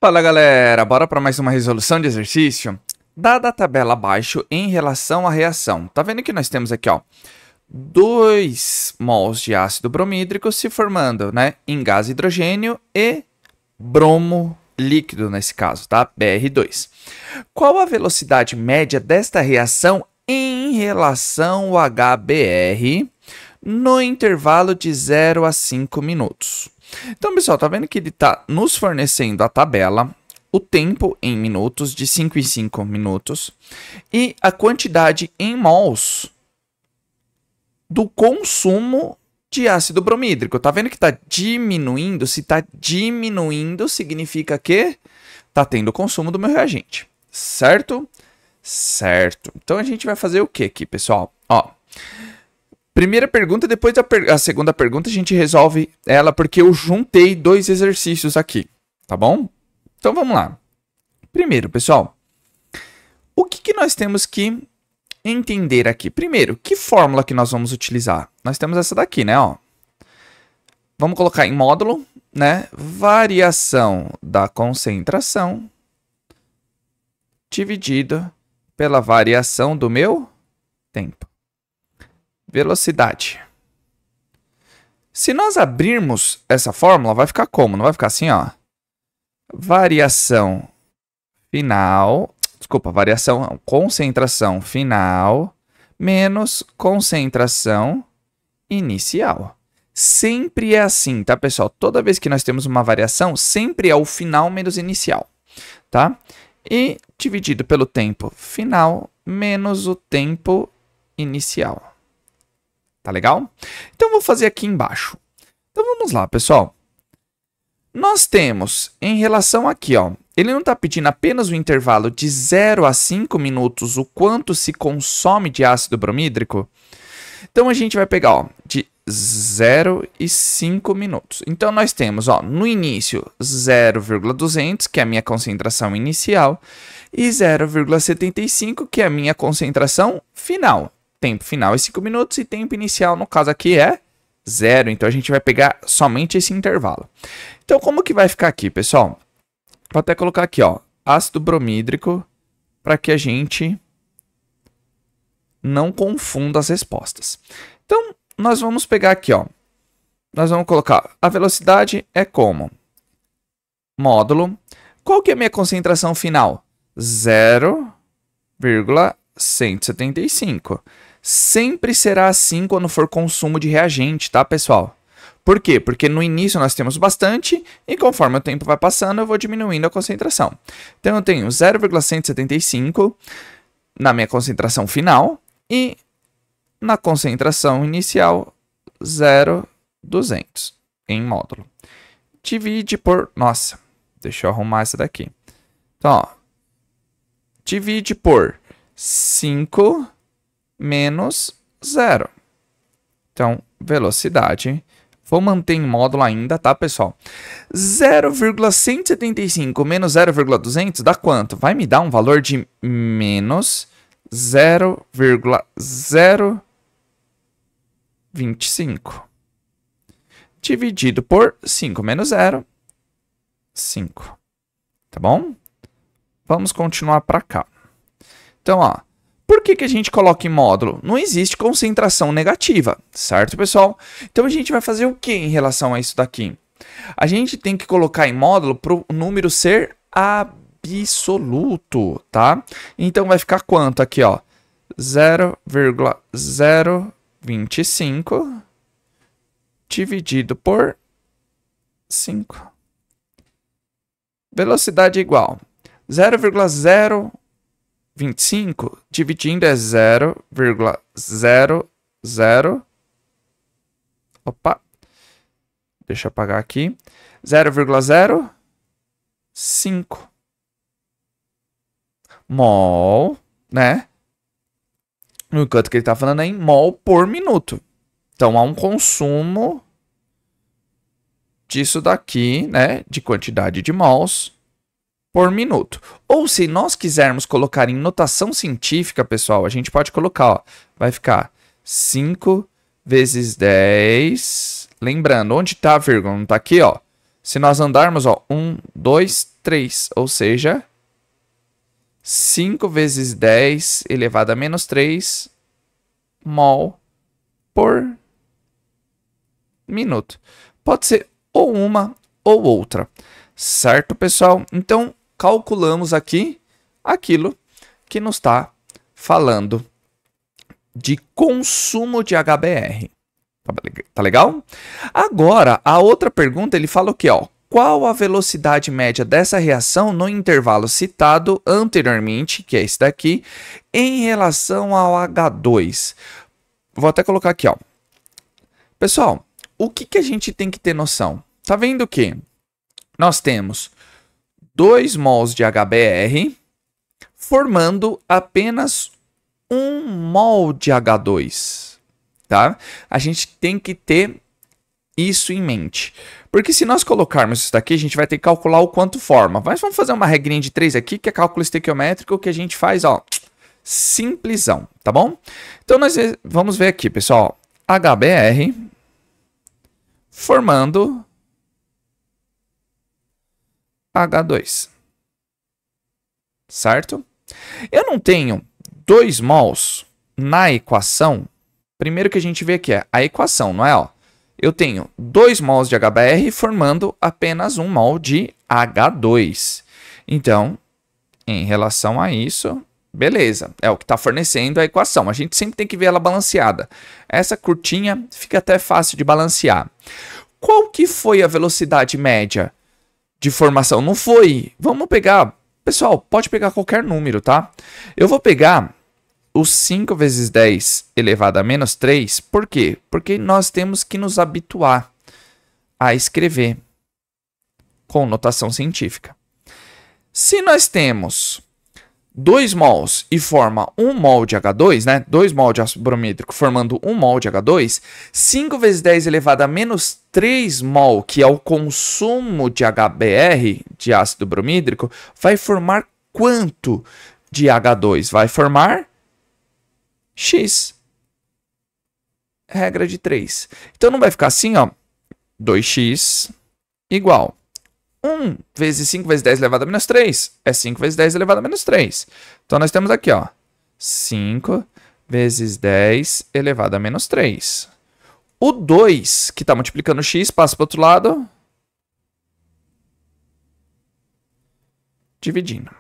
Fala galera, bora para mais uma resolução de exercício? Dada a tabela abaixo em relação à reação, tá vendo que nós temos aqui, ó, 2 mols de ácido bromídrico se formando, né, em gás hidrogênio e bromo líquido nesse caso, tá? Br2. Qual a velocidade média desta reação em relação ao HBr no intervalo de 0 a 5 minutos? Então, pessoal, tá vendo que ele está nos fornecendo a tabela, o tempo em minutos, de 5 em 5 minutos, e a quantidade em mols do consumo de ácido bromídrico. Tá vendo que está diminuindo? Se está diminuindo, significa que está tendo consumo do meu reagente, certo? Certo. Então, a gente vai fazer o que aqui, pessoal? Ó. Primeira pergunta, depois a segunda pergunta a gente resolve ela porque eu juntei 2 exercícios aqui, tá bom? Então vamos lá. Primeiro, pessoal, o que nós temos que entender aqui? Primeiro, que fórmula que nós vamos utilizar? Nós temos essa daqui, né? Ó. Vamos colocar em módulo, né? Variação da concentração dividido pela variação do meu tempo. Velocidade. Se nós abrirmos essa fórmula, vai ficar como? Não vai ficar assim, ó. Variação final, variação, concentração final menos concentração inicial. Sempre é assim, tá, pessoal? Toda vez que nós temos uma variação, sempre é o final menos inicial, tá? E dividido pelo tempo final menos o tempo inicial. Tá legal? Então, eu vou fazer aqui embaixo. Então, vamos lá, pessoal. Nós temos, em relação aqui, ó, ele não está pedindo apenas o intervalo de 0 a 5 minutos, o quanto se consome de ácido bromídrico. Então, a gente vai pegar, ó, de 0 e 5 minutos. Então, nós temos, ó, no início, 0,200, que é a minha concentração inicial, e 0,75, que é a minha concentração final. Tempo final é 5 minutos e tempo inicial, no caso aqui, é 0. Então, a gente vai pegar somente esse intervalo. Então, como que vai ficar aqui, pessoal? Vou até colocar aqui, ó, ácido bromídrico, para que a gente não confunda as respostas. Então, nós vamos pegar aqui, ó. Nós vamos colocar a velocidade é como? Módulo. Qual que é a minha concentração final? 0,175. Sempre será assim quando for consumo de reagente, tá, pessoal? Por quê? Porque no início nós temos bastante e conforme o tempo vai passando eu vou diminuindo a concentração. Então eu tenho 0,175 na minha concentração final e na concentração inicial 0,200 em módulo. Divide por... Nossa, deixa eu arrumar essa daqui. Então, ó, divide por 5 menos 0. Então, velocidade. Vou manter em módulo ainda, tá, pessoal? 0,175 menos 0,200 dá quanto? Vai me dar um valor de menos 0,025. Dividido por 5 menos 0, 5. Tá bom? Vamos continuar para cá. Então, ó. Por que a gente coloca em módulo? Não existe concentração negativa, certo, pessoal? Então, a gente vai fazer o que em relação a isso daqui? A gente tem que colocar em módulo para o número ser absoluto, tá? Então, vai ficar quanto aqui, ó? 0,025 dividido por 5. Velocidade igual 0,025 dividindo é 0,00. Opa. Deixa eu apagar aqui. 0,05 mol, né? No enquanto que ele está falando é em mol por minuto. Então, há um consumo disso daqui, né? De quantidade de mols por minuto. Ou se nós quisermos colocar em notação científica, pessoal, a gente pode colocar, ó, vai ficar 5 vezes 10. Lembrando, onde está a vírgula? Não está aqui, ó. Se nós andarmos, ó, 1, 2, 3, ou seja, 5 vezes 10 elevado a menos 3 mol por minuto. Pode ser ou uma ou outra, certo, pessoal? Então, calculamos aqui aquilo que nos está falando de consumo de HBr. Tá legal? Agora, a outra pergunta, ele fala o quê, ó? Qual a velocidade média dessa reação no intervalo citado anteriormente, que é esse daqui, em relação ao H2? Vou até colocar aqui, ó. Pessoal, o que a gente tem que ter noção? Tá vendo que nós temos 2 mols de HBr formando apenas 1 mol de H2, tá? A gente tem que ter isso em mente. Porque se nós colocarmos isso daqui, a gente vai ter que calcular o quanto forma. Mas vamos fazer uma regrinha de 3 aqui, que é cálculo estequiométrico, que a gente faz, ó, simplesão, tá bom? Então, nós vamos ver aqui, pessoal, HBr formando H2, certo? Eu não tenho 2 mols na equação. Primeiro que a gente vê aqui é a equação, não é? Ó, eu tenho 2 mols de HBr formando apenas 1 mol de H2. Então, em relação a isso, beleza, é o que está fornecendo a equação. A gente sempre tem que ver ela balanceada. Essa curtinha fica até fácil de balancear. Qual que foi a velocidade média de formação? Não foi. Vamos pegar, pessoal, pode pegar qualquer número, tá? Eu vou pegar os 5 vezes 10 elevado a menos 3. Por quê? Porque nós temos que nos habituar a escrever com notação científica. Se nós temos 2 mols e forma 1 mol de H2, né? 2 mol de ácido bromídrico formando 1 mol de H2, 5 vezes 10 elevado a menos 3 mol, que é o consumo de HBr, de ácido bromídrico, vai formar quanto de H2? Vai formar X. Regra de 3. Então não vai ficar assim, ó. 2x igual 1 vezes 5 vezes 10 elevado a menos 3 é 5 vezes 10 elevado a menos 3. Então, nós temos aqui, ó, 5 vezes 10 elevado a menos 3. O 2, que está multiplicando x, passa para o outro lado, dividindo.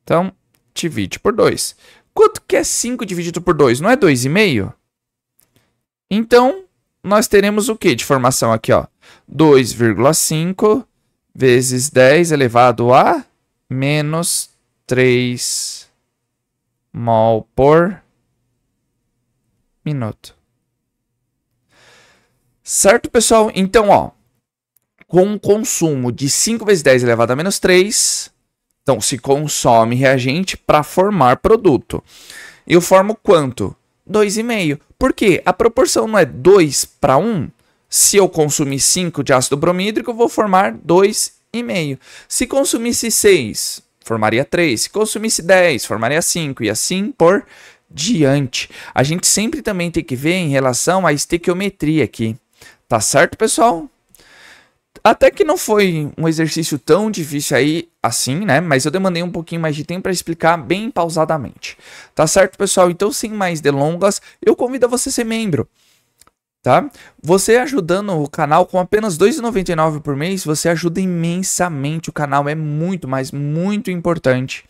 Então, divide por 2. Quanto que é 5 dividido por 2? Não é 2,5? Então, nós teremos o que de formação aqui, ó? 2,5 vezes 10 elevado a menos 3 mol por minuto. Certo, pessoal? Então, ó, com um consumo de 5 vezes 10 elevado a menos 3, então se consome reagente para formar produto. Eu formo quanto? 2,5. Por quê? A proporção não é 2 para 1? Se eu consumir 5 de ácido bromídrico, eu vou formar 2,5. Se consumisse 6, formaria 3. Se consumisse 10, formaria 5. E assim por diante. A gente sempre também tem que ver em relação à estequiometria aqui. Tá certo, pessoal? Até que não foi um exercício tão difícil aí assim, né? Mas eu demandei um pouquinho mais de tempo para explicar bem pausadamente. Tá certo, pessoal? Então, sem mais delongas, eu convido a você a ser membro, tá? Você ajudando o canal com apenas R$ 2,99 por mês, você ajuda imensamente. O canal é muito, mas muito importante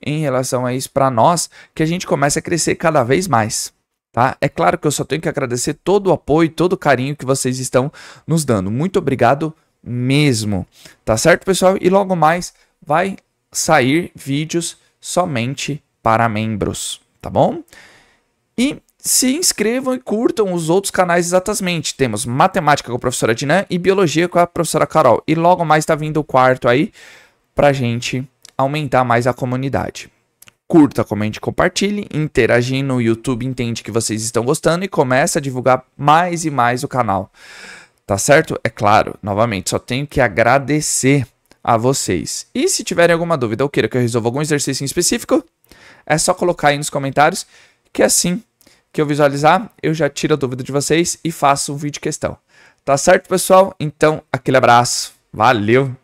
em relação a isso para nós, que a gente comece a crescer cada vez mais. Tá? É claro que eu só tenho que agradecer todo o apoio, todo o carinho que vocês estão nos dando. Muito obrigado mesmo. Tá certo, pessoal? E logo mais vai sair vídeos somente para membros, tá bom? E se inscrevam e curtam os outros canais exatamente. Temos matemática com a professora Dinan e biologia com a professora Carol. E logo mais tá vindo o quarto aí pra gente aumentar mais a comunidade. Curta, comente, compartilhe, interagir no YouTube, entende que vocês estão gostando e começa a divulgar mais e mais o canal. Tá certo? É claro, novamente, só tenho que agradecer a vocês. E se tiverem alguma dúvida ou queira que eu resolva algum exercício em específico, é só colocar aí nos comentários, que assim que eu visualizar, eu já tiro a dúvida de vocês e faço um vídeo questão. Tá certo, pessoal? Então, aquele abraço. Valeu!